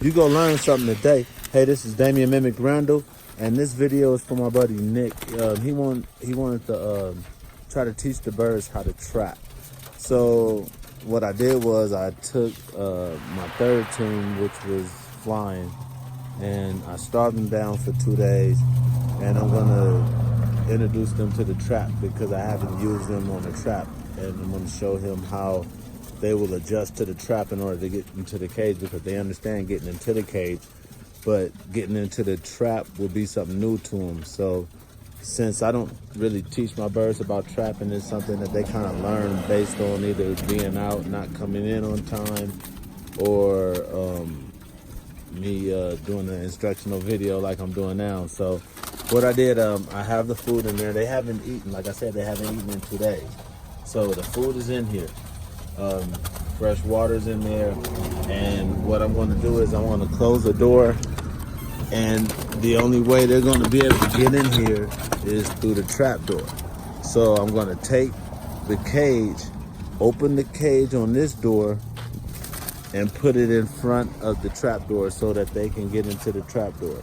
you gonna learn something today. Hey, this is Damian Mimic Randall, and this video is for my buddy Nick. He wanted to try to teach the birds how to trap. So what I did was I took my third team, which was flying, and I starved them down for 2 days, and I'm gonna introduce them to the trap because I haven't used them on the trap, and I'm gonna show him how they will adjust to the trap in order to get into the cage, because they understand getting into the cage, but getting into the trap will be something new to them. So since I don't really teach my birds about trapping, it's something that they kind of learn based on either being out, not coming in on time, or me doing an instructional video like I'm doing now. So what I did, I have the food in there. They haven't eaten, like I said, they haven't eaten in 2 days. So the food is in here. Fresh water's in there, and what I'm going to do is I want to close the door, and the only way they're going to be able to get in here is through the trap door. So I'm going to take the cage, open the cage on this door, and put it in front of the trap door so that they can get into the trap door.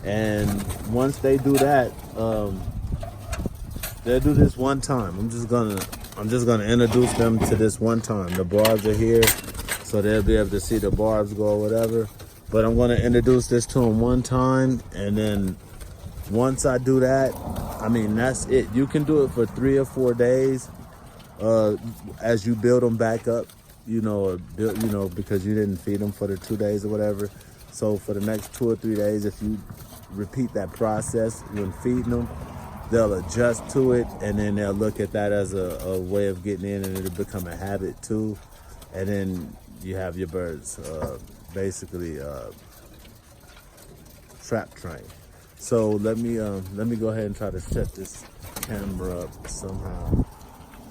And once they do that, they'll do this one time. I'm just gonna introduce them to this one time. The barbs are here, so they'll be able to see the barbs go or whatever. But I'm gonna introduce this to them one time, and then once I do that, I mean, that's it. You can do it for 3 or 4 days as you build them back up, because you didn't feed them for the 2 days or whatever. So for the next 2 or 3 days, if you repeat that process when feeding them, they'll adjust to it, and then they'll look at that as a way of getting in, and it'll become a habit too. And then you have your birds basically trap trained. So let me go ahead and try to set this camera up somehow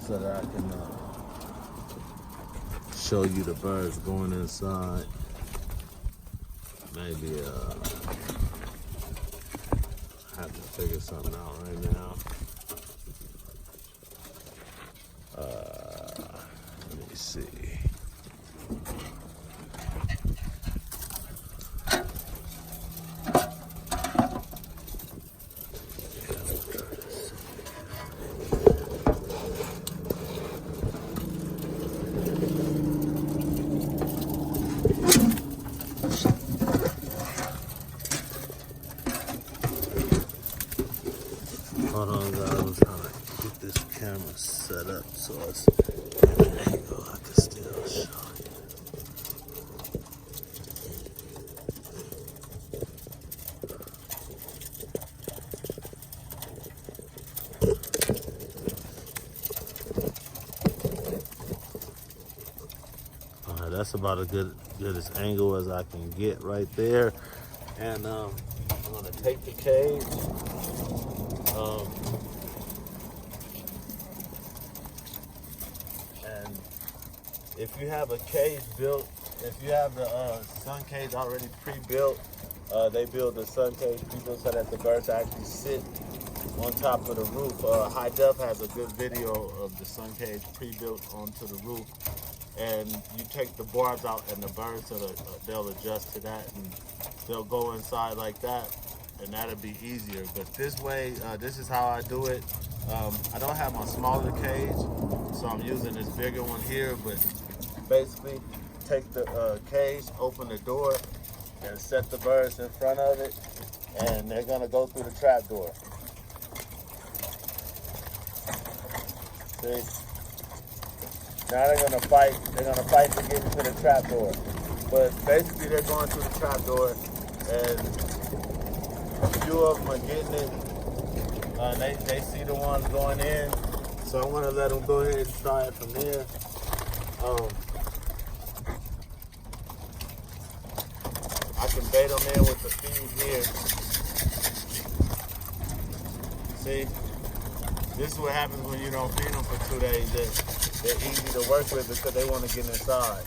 so that I can show you the birds going inside. Maybe have to figure something out right now. Let me see. Hold on, guys. I'm trying to get this camera set up so it's at an angle I can still show you. All right, that's about as good as angle as I can get right there. And I'm gonna take the cage. And if you have a cage built, if you have the sun cage already pre-built, they build the sun cage pre-built so that the birds actually sit on top of the roof. High Def has a good video of the sun cage pre-built onto the roof, and you take the barbs out and the birds, they'll adjust to that, and they'll go inside like that, and that'll be easier. But this way, this is how I do it. I don't have my smaller cage, so I'm using this bigger one here, but basically take the cage, open the door, and set the birds in front of it, and they're gonna go through the trap door. See? Now they're gonna fight to get into the trap door. But basically they're going through the trap door, and a few of them are getting it. They see the ones going in, so I'm gonna let them go ahead and try it from there. I can bait them in with the feed here. See, this is what happens when you don't feed them for 2 days. They're easy to work with because they want to get inside.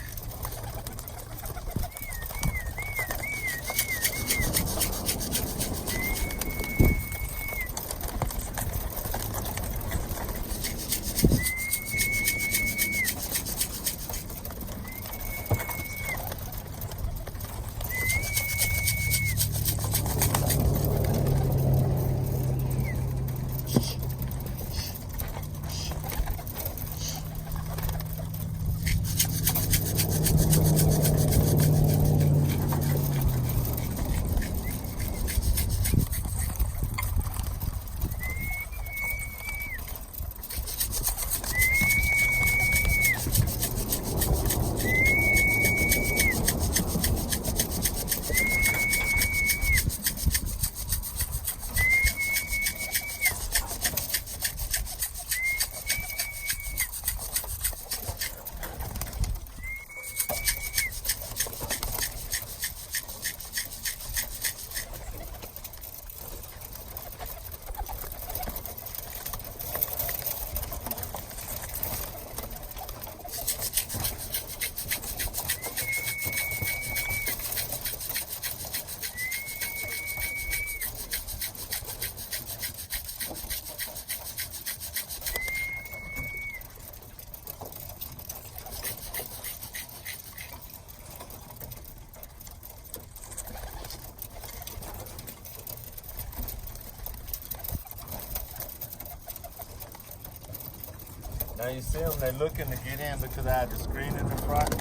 Now you see them, they're looking to get in because I had the screen in the front.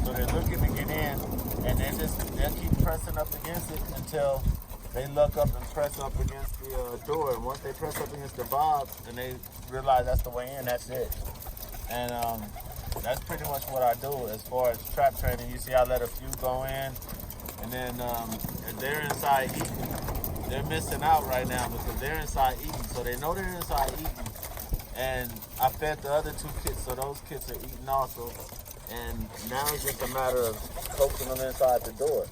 So they're looking to get in, and they'll keep pressing up against it until they look up and press up against the door. And once they press up against the bob and they realize that's the way in, that's it. And that's pretty much what I do as far as trap training. You see I let a few go in, and then if they're inside eating, they're missing out right now because they're inside eating. So they know they're inside eating. And I fed the other 2 kits, so those kits are eating also. And now it's just a matter of coaxing them inside the door.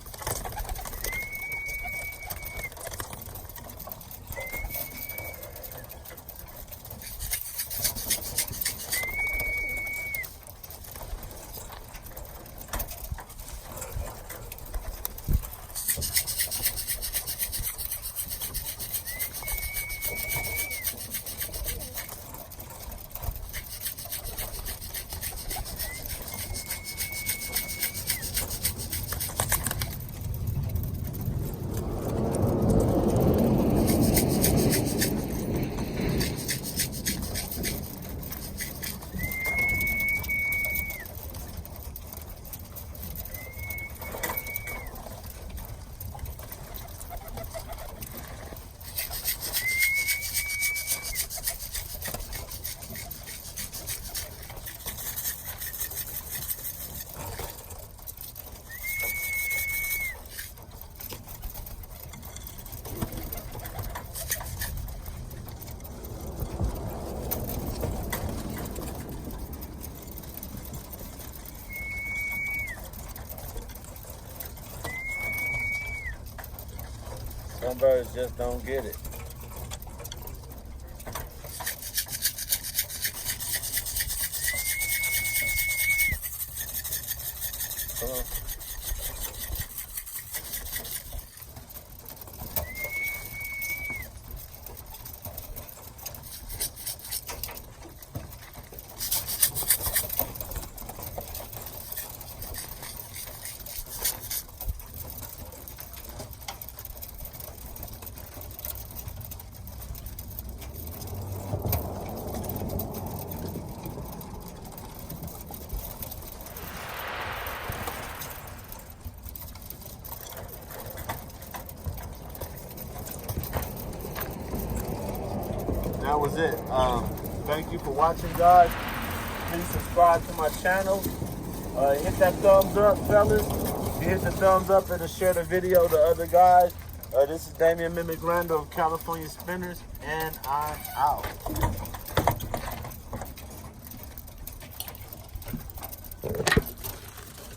Some birds just don't get it. Come on. That was it. Thank you for watching, guys. Please subscribe to my channel. Hit that thumbs up, fellas. If you hit the thumbs up, it'll share the video to other guys. This is Damian Mimic Randall of CaliSpinners, and I'm out.